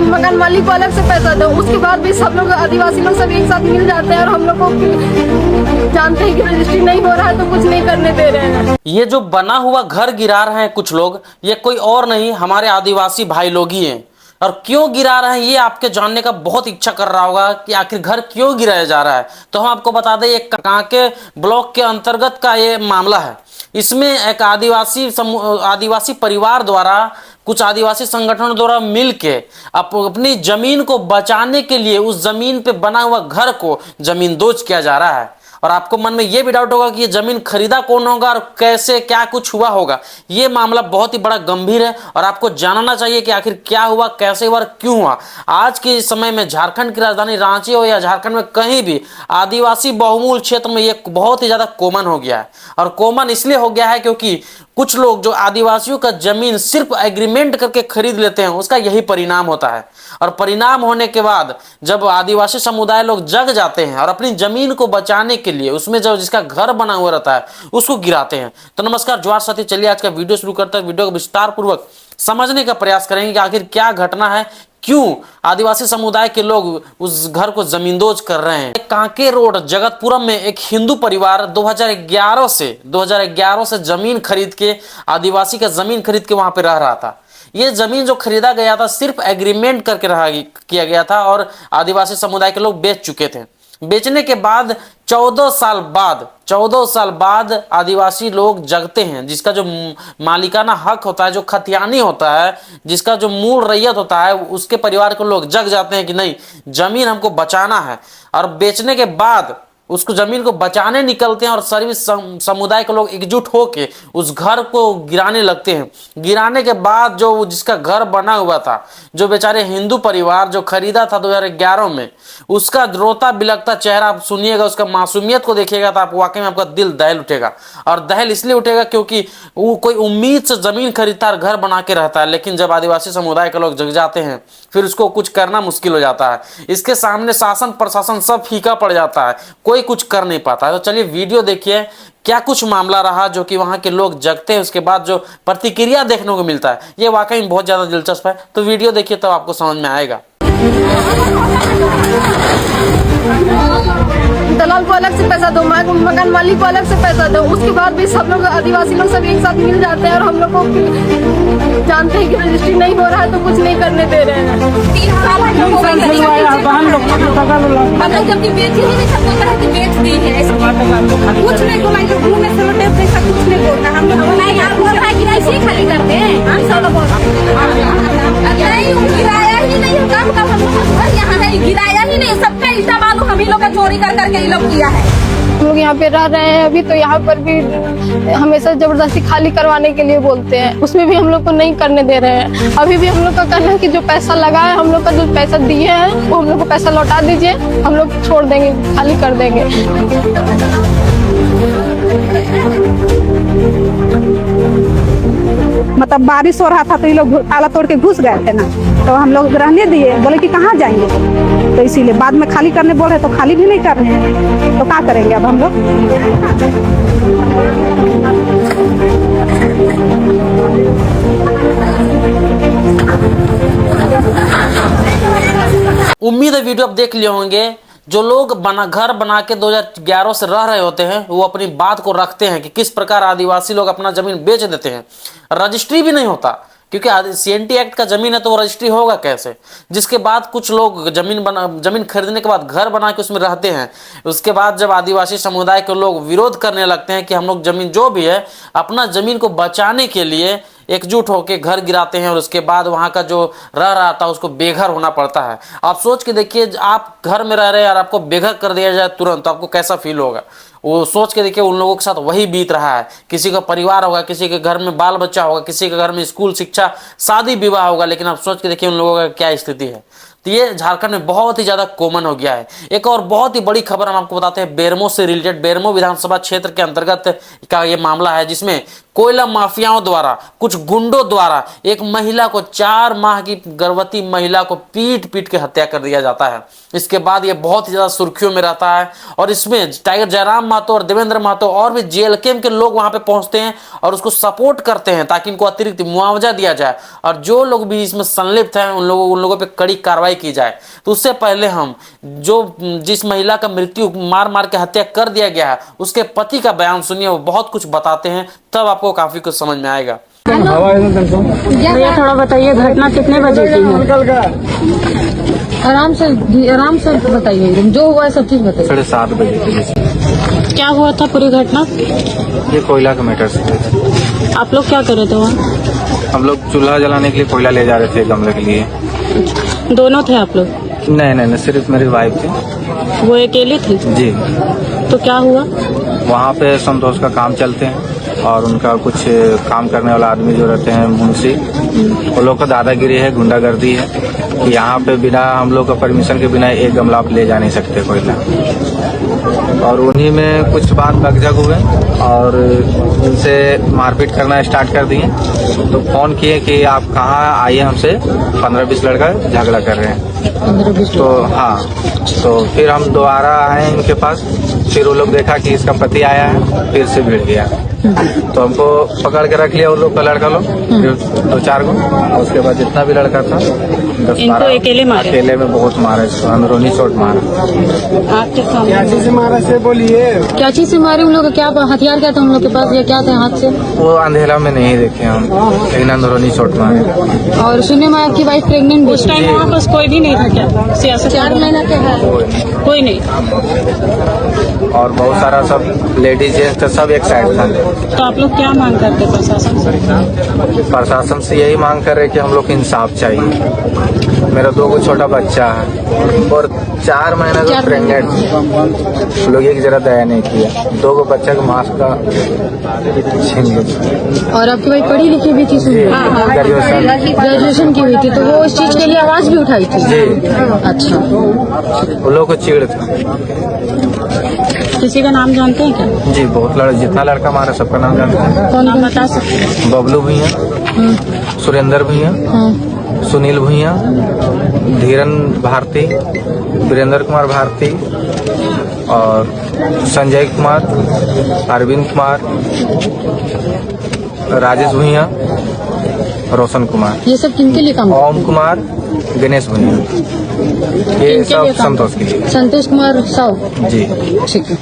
मकान मालिक को अलग से पैसा दो, उसके बाद भी सब लोग आदिवासी लोग सब एक साथ मिल जाते हैं और हम लोग को जानते हैं कि रजिस्ट्री नहीं हो रहा है तो कुछ नहीं करने दे रहे हैं। ये जो बना हुआ घर गिरा रहे हैं कुछ लोग, ये कोई और नहीं हमारे आदिवासी भाई लोग ही हैं। और क्यों गिरा रहे हैं ये आपके जानने का बहुत इच्छा कर रहा होगा कि आखिर घर क्यों गिराया जा रहा है। तो हम आपको बता दें, ये कांके ब्लॉक के अंतर्गत का ये मामला है। इसमें एक आदिवासी परिवार द्वारा, कुछ आदिवासी संगठनों द्वारा मिलके अपनी जमीन को बचाने के लिए उस जमीन पे बना हुआ घर को जमींदोज किया जा रहा है। और आपको मन में यह भी डाउट होगा कि ये जमीन खरीदा कौन होगा और कैसे क्या कुछ हुआ होगा। ये मामला बहुत ही बड़ा गंभीर है और आपको जानना चाहिए कि आखिर क्या हुआ, कैसे हुआ, क्यों हुआ। आज के समय में झारखंड की राजधानी रांची हो या झारखंड में कहीं भी आदिवासी बहुमूल क्षेत्र में ये बहुत ही ज्यादा कॉमन हो गया है। और कॉमन इसलिए हो गया है क्योंकि कुछ लोग जो आदिवासियों का जमीन सिर्फ एग्रीमेंट करके खरीद लेते हैं, उसका यही परिणाम होता है। और परिणाम होने के बाद जब आदिवासी समुदाय लोग जग जाते हैं और अपनी जमीन को बचाने के लिए उसमें जो जिसका घर बना हुआ रहता है उसको गिराते हैं। तो नमस्कार ज्वार साथी, चलिए आज का वीडियो शुरू करते हैं। वीडियो को विस्तार पूर्वक समझने का प्रयास करेंगे कि आखिर क्या घटना है, क्यों आदिवासी समुदाय के लोग उस घर को जमींदोज कर रहे हैं। कांके रोड जगतपुरम में एक हिंदू परिवार 2011 से जमीन खरीद के, आदिवासी का जमीन खरीद के वहां पे रह रहा था। ये जमीन जो खरीदा गया था सिर्फ एग्रीमेंट करके किया गया था और आदिवासी समुदाय के लोग बेच चुके थे। बेचने के बाद 14 साल बाद आदिवासी लोग जगते हैं, जिसका जो मालिकाना हक होता है, जो खतियानी होता है, जिसका जो मूल रैयत होता है, उसके परिवार के लोग जग जाते हैं कि नहीं, जमीन हमको बचाना है। और बेचने के बाद उसको जमीन को बचाने निकलते हैं और सभी समुदाय के लोग एकजुट होके उस घर को गिराने लगते हैं। गिराने के बाद जो जिसका घर बना हुआ था, जो बेचारे हिंदू परिवार जो खरीदा था 2011 में, उसका रोता बिलखता चेहरा आप सुनिएगा, उसका मासूमियत को देखिएगा तो आप वाकई में आपका दिल दहल उठेगा। और दहल इसलिए उठेगा क्योंकि वो कोई उम्मीद से जमीन खरीदता है, घर बना के रहता है, लेकिन जब आदिवासी समुदाय के लोग जग जाते हैं फिर उसको कुछ करना मुश्किल हो जाता है। इसके सामने शासन प्रशासन सब फीका पड़ जाता है, कोई कुछ कर नहीं पाता है। तो चलिए वीडियो देखिए क्या कुछ मामला रहा जो कि वहां के लोग जगते हैं, उसके बाद जो प्रतिक्रिया देखने को मिलता है ये वाकई में बहुत ज्यादा दिलचस्प है। तो वीडियो देखिए तब आपको समझ में आएगा। दलाल को अलग से पैसा दो, मकान मालिक को अलग से पैसा दो, उसके बाद भी सब लोग आदिवासी लोग सब एक साथ मिल जाते हैं और हम लोग को जानते हैं कि रजिस्ट्री नहीं हो रहा है तो कुछ नहीं करने दे रहे हैं। जबकि बेची ही नहीं, सबको तरह की बेच दी है, कुछ नहीं बोला, जो घूमने से लौटे पैसा कुछ नहीं बोलना। हम ऐसे खाली करते हैं, हम सब लोग गिराया ही नहीं, काम का हम यहाँ नहीं गिराया ही नहीं, सबका ईटा बालू हम ही लोग का चोरी कर करके ये लोग किया है। हम लोग यहाँ पे रह रहे हैं अभी, तो यहाँ पर भी हमेशा जबरदस्ती खाली करवाने के लिए बोलते हैं, उसमें भी हम लोग को नहीं करने दे रहे हैं। अभी भी हम लोग का कहना है कि जो पैसा लगा है, हम लोग का जो पैसा दिए हैं वो हम लोग को पैसा लौटा दीजिए, हम लोग छोड़ देंगे, खाली कर देंगे। मतलब बारिश हो रहा था तो ये लोग ताला तोड़ के घुस गए थे ना, तो हम लोग रहने दिए, बोले कि कहाँ जाएंगे, तो इसीलिए बाद में खाली करने बोल रहे तो खाली भी नहीं कर रहे हैं, तो क्या करेंगे अब हम लोग। उम्मीद है वीडियो आप देख लिए होंगे। जो लोग घर बना के 2011 से रह रहे होते हैं वो अपनी बात को रखते हैं कि किस प्रकार आदिवासी लोग अपना जमीन बेच देते हैं। रजिस्ट्री भी नहीं होता क्योंकि सीएनटी एक्ट का जमीन है तो वो रजिस्ट्री होगा कैसे। जिसके बाद कुछ लोग जमीन खरीदने के बाद घर बना के उसमें रहते हैं। उसके बाद जब आदिवासी समुदाय के लोग विरोध करने लगते हैं कि हम लोग जमीन जो भी है अपना जमीन को बचाने के लिए एकजुट होकर घर गिराते हैं और उसके बाद वहां का जो रह रहा था उसको बेघर होना पड़ता है। आप सोच के देखिए, आप घर में रह रहे हैं और आपको बेघर कर दिया जाए तुरंत, तो आपको कैसा फील होगा। वो सोच के देखिए, उन लोगों के साथ वही बीत रहा है। किसी का परिवार होगा, किसी के घर में बाल बच्चा होगा, किसी के घर में स्कूल शिक्षा शादी विवाह होगा, लेकिन आप सोच के देखिए उन लोगों का क्या स्थिति है। तो ये झारखंड में बहुत ही ज्यादा कॉमन हो गया है। एक और बहुत ही बड़ी खबर हम आपको बताते हैं बेरमो से रिलेटेड। बेरमो विधानसभा क्षेत्र के अंतर्गत का ये मामला है जिसमें कोयला माफियाओं द्वारा, कुछ गुंडों द्वारा एक महिला को, 4 माह की गर्भवती महिला को पीट पीट के हत्या कर दिया जाता है। इसके बाद ये बहुत ही ज्यादा सुर्खियों में रहता है और इसमें टाइगर जयराम महतो और देवेंद्र महतो और भी जेएलके के लोग वहां पे पहुंचते हैं और उसको सपोर्ट करते हैं ताकि इनको अतिरिक्त मुआवजा दिया जाए और जो लोग भी इसमें संलिप्त हैं उन लोगों पे कड़ी कार्रवाई की जाए। तो उससे पहले हम जिस महिला का मृत्यु मार मार के हत्या कर दिया गया है उसके पति का बयान सुनिए, वो बहुत कुछ बताते हैं, तब आपको काफी कुछ समझ में आएगा। भैया थोड़ा बताइए घटना कितने बजे की है? आराम से बताइए, जो हुआ है सब चीज बताइए। 7:30 बजे की। क्या हुआ था पूरी घटना? ये कोयला का मैटर से। आप लोग क्या कर रहे थे वहाँ? हम लोग चूल्हा जलाने के लिए कोयला ले जा रहे थे गमले के लिए। दोनों थे आप लोग? नहीं, सिर्फ मेरी वाइफ थी। वो अकेले थी? जी। तो क्या हुआ? वहाँ पे संतोष का काम चलते हैं और उनका कुछ काम करने वाला आदमी जो रहते हैं मुंशी, वो लोग का दादागिरी है, गुंडागर्दी है कि यहाँ पे बिना हम लोग का परमिशन के बिना एक गमला आप ले जा नहीं सकते कोयला। और उन्हीं में कुछ बात बकझक हुए और उनसे मारपीट करना स्टार्ट कर दिए। तो फोन किए कि आप कहाँ आइए, हमसे 15-20 लड़का झगड़ा कर रहे हैं। तो हाँ, तो फिर हम दोबारा आए इनके पास, फिर वो लोग देखा कि इसका पति आया है, फिर से भिड़ गया। तो हमको पकड़ के रख लिया उन लोग का लड़का लोग, 2-4 को। और उसके बाद जितना भी लड़का था 10-12 अकेले मारे? अकेले में बहुत मारा, इसको अंदरूनी चोट मारा। आपके सामने क्या चीज से मारा से बोलिए? क्या चीज से मारे? उन लोग क्या हथियार क्या था उन लोग के पास या क्या था हाथ से? वो अंधेरा में नहीं देखे हम, लेकिन अंदरूनी चोट मारे। और सुनने में आपकी वाइफ प्रेग्नेंट भी? उस टाइम वहाँ पास कोई भी नहीं था क्या? सियासत 4 महीना के है? कोई नहीं। और बहुत सारा सब लेडीज जेंट्स था, सब एक साइड था। तो आप लोग क्या मांग करते प्रशासन से? प्रशासन से यही मांग कर रहे कि हम लोग को इंसाफ चाहिए। मेरा 2 छोटा बच्चा है और 4 महीने का प्रेग्नेंट, लोग एक जरा दया नहीं किया। 2 बच्चा का मास्क का छीन लिया। और आपकी भाई पढ़ी लिखी भी थी? ग्रेजुएशन की हुई थी, तो वो इस चीज के लिए आवाज भी उठाई थी? जी। अच्छा, वो लोग को चिढ़ था। किसी का नाम जानते हैं क्या? जी, बहुत जितना लड़का मारा सबका नाम जानते हैं। कौन नाम बता सकते हैं? बबलू भैया, सुरेंद्र भैया, सुनील भैया, धीरन भारती, वीरेंद्र कुमार भारती और संजय कुमार, अरविंद कुमार, राजेश भैया, रोशन कुमार। ये सब किनके लिए काम? ओम कुमार, गणेश भैया, ये सब संतोष के लिए। संतोष कुमार साहु जी, ठीक है।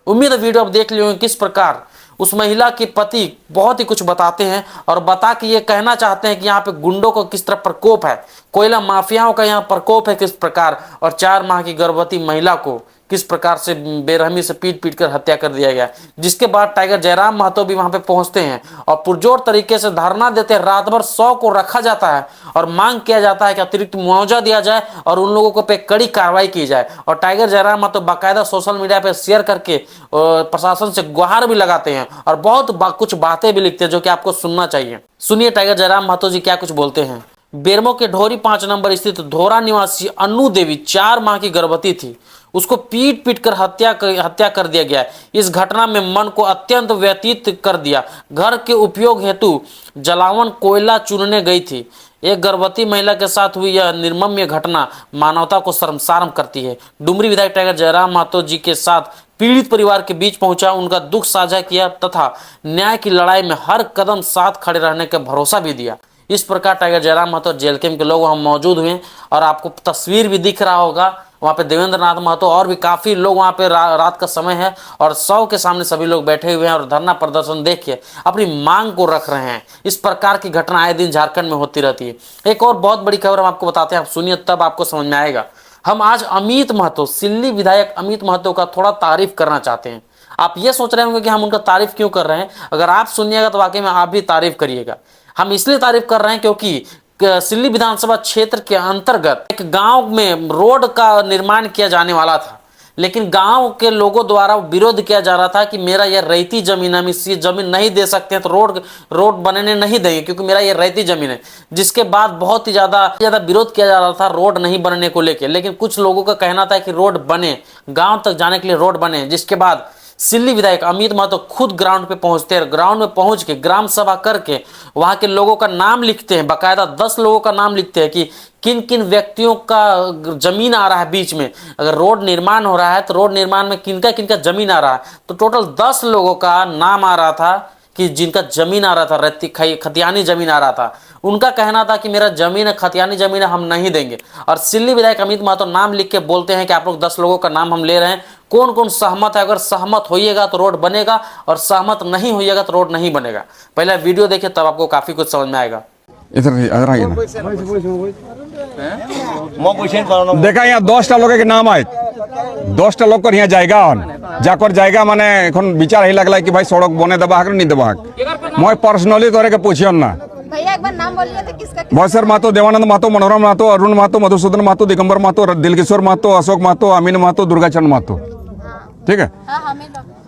उम्मीद है वीडियो आप देख लिए होंगे किस प्रकार उस महिला के पति बहुत ही कुछ बताते हैं और बता के ये कहना चाहते हैं कि यहाँ पे गुंडों को किस तरह प्रकोप है, कोयला माफियाओं का यहाँ प्रकोप है किस प्रकार, और 4 माह की गर्भवती महिला को किस प्रकार से बेरहमी से पीट पीट कर हत्या कर दिया गया। जिसके बाद टाइगर जयराम महतो भी वहां पे पहुंचते हैं और पुरजोर तरीके से धरना देते हैं। रात भर 100 को रखा जाता है और मांग किया जाता है कि अतिरिक्त मुआवजा दिया जाए और उन लोगों को पे कड़ी कार्रवाई की जाए। और टाइगर जयराम महतो बाकायदा सोशल मीडिया पे शेयर करके प्रशासन से गुहार भी लगाते हैं और बहुत कुछ बातें भी लिखते हैं जो कि आपको सुनना चाहिए। सुनिए टाइगर जयराम महतो जी क्या कुछ बोलते हैं। बेरमो के ढोरी 5 नंबर स्थित धोरा निवासी अन्नू देवी 4 माह की गर्भवती थी, उसको पीट पीट कर हत्या कर दिया गया। इस घटना में मन को अत्यंत व्यतीत कर दिया। घर के उपयोग हेतु जलावन कोयला चुनने गई थी। एक गर्भवती महिला के साथ हुई यह निर्मम्य घटना मानवता को शर्मसार करती है। डुमरी विधायक टाइगर जयराम महतो जी के साथ पीड़ित परिवार के बीच पहुंचा, उनका दुख साझा किया तथा न्याय की लड़ाई में हर कदम साथ खड़े रहने का भरोसा भी दिया। इस प्रकार टाइगर जयराम महतो जेएलके के लोग वहाँ मौजूद हुए और आपको तस्वीर भी दिख रहा होगा। वहाँ पे देवेंद्र नाथ महतो और भी काफ़ी लोग वहाँ पे रात का समय है और 100 के सामने सभी लोग बैठे हुए हैं और धरना प्रदर्शन देख के अपनी मांग को रख रहे हैं। इस प्रकार की घटना आए दिन झारखंड में होती रहती है। एक और बहुत बड़ी खबर हम आपको बताते हैं, आप सुनिए तब आपको समझ में आएगा। हम आज अमित महतो, सिल्ली विधायक अमित महतो का थोड़ा तारीफ करना चाहते हैं। आप ये सोच रहे होंगे कि हम उनका तारीफ क्यों कर रहे हैं, अगर आप सुनिएगा तो वाकई में आप भी तारीफ करिएगा। हम इसलिए तारीफ कर रहे हैं क्योंकि सिल्ली विधानसभा क्षेत्र के अंतर्गत एक गांव में रोड का निर्माण किया जाने वाला था, लेकिन गांव के लोगों द्वारा विरोध किया जा रहा था कि मेरा यह रैयती जमीन है, हम इस जमीन नहीं दे सकते हैं, तो रोड बनने नहीं देंगे क्योंकि मेरा यह रैयती जमीन है। जिसके बाद बहुत ही ज्यादा विरोध किया जा रहा था रोड नहीं बनने को लेकर। लेकिन कुछ लोगों का कहना था कि रोड बने, गाँव तक जाने के लिए रोड बने। जिसके बाद सिल्ली विधायक अमित महतो खुद ग्राउंड पे पहुंचते हैं, ग्राउंड में पहुंच के ग्राम सभा करके वहां के लोगों का नाम लिखते हैं, बाकायदा 10 लोगों का नाम लिखते हैं कि किन किन व्यक्तियों का जमीन आ रहा है बीच में। अगर रोड निर्माण हो रहा है तो रोड निर्माण में किनका किनका जमीन आ रहा है, तो टोटल 10 लोगों का नाम आ रहा था कि जिनका जमीन आ रहा था, रेती खतियानी जमीन आ रहा था। उनका कहना था कि मेरा जमीन है, खतियानी जमीन है, हम नहीं देंगे। और सिल्ली विधायक अमित महतो नाम लिख के बोलते हैं कि आप लोग 10 लोगों का नाम हम ले रहे हैं, कौन कौन सहमत है, अगर सहमत होइएगा तो रोड बनेगा और सहमत नहीं होइएगा तो रोड नहीं बनेगा। पहले वीडियो देखिए तब आपको काफी कुछ समझ में आएगा। इधर आइए ना। देखा यहाँ 10टा लोग के नाम आए, 10टा लोग को यहाँ जाएगा जाकर जाएगा माने एखन विचार ही लगला कि भाई सड़क बने देबा नहीं देबा। मैं पर्सनली तोरे के पूछियन ना भैया एक बार नाम बोलिए तो किसका बॉयसर महतो, देवानंद महतो, मनोरम महतो, अरुण महतो, मधुसूदन महतो, दिगंबर महतो, दिलकिशोर महतो, अशोक महतो, अमीन महतो, दुर्गाचंद महतो। ठीक है,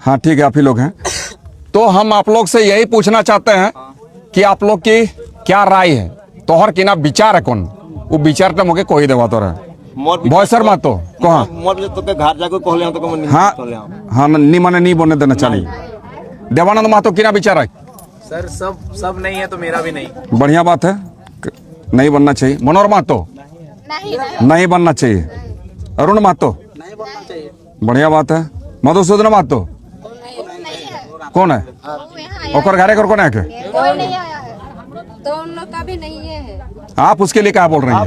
हाँ ठीक है, आप ही लोग हैं। तो हम आप लोग से यही पूछना चाहते हैं कि आप लोग की क्या राय है, तोहर की ना विचार है कौन वो विचार तो मुझे कोई देवा तोरा बॉयसर महतो कहाँ हाँ हाँ नहीं माने नहीं बोलने देना चाहिए। देवानंद महतो की ना विचार है सर सब नहीं है तो मेरा भी नहीं। बढ़िया बात है, नहीं बनना चाहिए। मनोरमा तो नहीं बनना चाहिए। अरुण महतो बढ़िया बात है। मधुसूदन महतो कौन है, ओकर घरे कौन है के? कोई नहीं आया है, तो उन लोग का भी नहीं है। आप उसके लिए क्या बोल रहे हैं?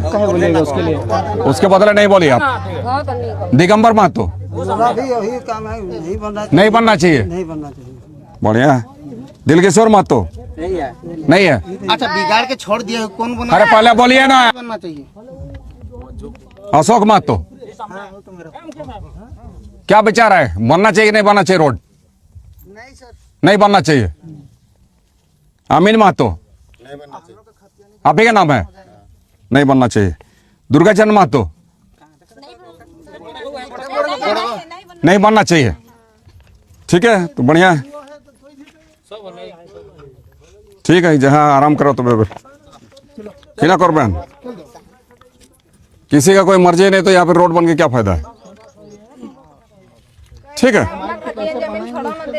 उसके लिए उसके बदले नहीं बोलिए आप। दिगंबर महतो नहीं बनना चाहिए, बढ़िया है। दिलकिशोर महतो नहीं है। अच्छा बिगाड़ के छोड़ दिया कौन बना? अरे पहले बोलिए ना। बनना चाहिए। अशोक महतो क्या विचार है, बनना चाहिए नहीं बनना चाहिए रोड? नहीं सर नहीं बनना चाहिए। अमीन महतो आप ही का नाम है, नहीं बनना चाहिए। दुर्गाचंद महतो नहीं बनना चाहिए। ठीक है, तो बढ़िया है, ठीक है। जहाँ आराम करो तो खिला कर बहन, किसी का कोई मर्जी नहीं तो यहाँ पे रोड बन के क्या फायदा है? ठीक है,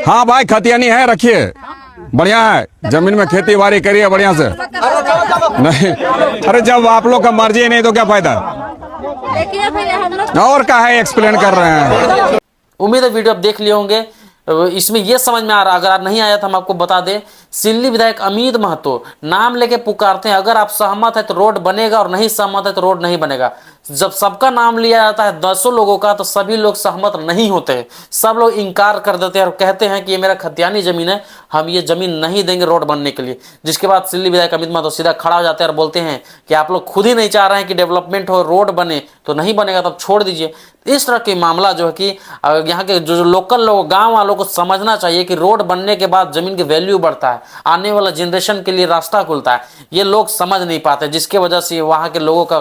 हाँ भाई खतियानी है, रखिए, बढ़िया है। जमीन में खेती बाड़ी करिए बढ़िया से। नहीं अरे जब आप लोग का मर्जी नहीं तो क्या फायदा? और क्या है एक्सप्लेन कर रहे हैं। उम्मीद है वीडियो आप देख लिए होंगे। इसमें यह समझ में आ रहा, अगर नहीं आया तो हम आपको बता दें, सिल्ली विधायक अमित महतो नाम लेके पुकारते हैं अगर आप सहमत है तो रोड बनेगा और नहीं सहमत है तो रोड नहीं बनेगा। जब सबका नाम लिया जाता है 10 लोगों का तो सभी लोग सहमत नहीं होते हैं, सब लोग इनकार कर देते हैं और कहते हैं कि ये मेरा खतियानी जमीन है, हम ये जमीन नहीं देंगे रोड बनने के लिए। जिसके बाद सिल्ली विधायक अमित महतो सीधा खड़ा हो जाते हैं और बोलते हैं कि आप लोग खुद ही नहीं चाह रहे हैं कि डेवलपमेंट हो, रोड बने, तो नहीं बनेगा तब छोड़ दीजिए। इस तरह के मामला जो है कि यहाँ के जो लोकल लोग, गाँव वालों को समझना चाहिए कि रोड बनने के बाद जमीन की वैल्यू बढ़ता है, आने वाला जनरेशन के लिए रास्ता खुलता है। ये लोग समझ नहीं पाते, जिसके वजह से वहाँ के लोगों का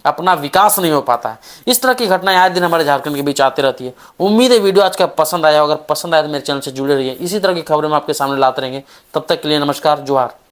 अपना विकास नहीं हो पाता है। इस तरह की घटनाएं आए दिन हमारे झारखंड के बीच आती रहती है। उम्मीद है वीडियो आज का पसंद आया, अगर पसंद आया तो मेरे चैनल से जुड़े रहिए, इसी तरह की खबरें हम आपके सामने लाते रहेंगे। तब तक के लिए नमस्कार, जोहार।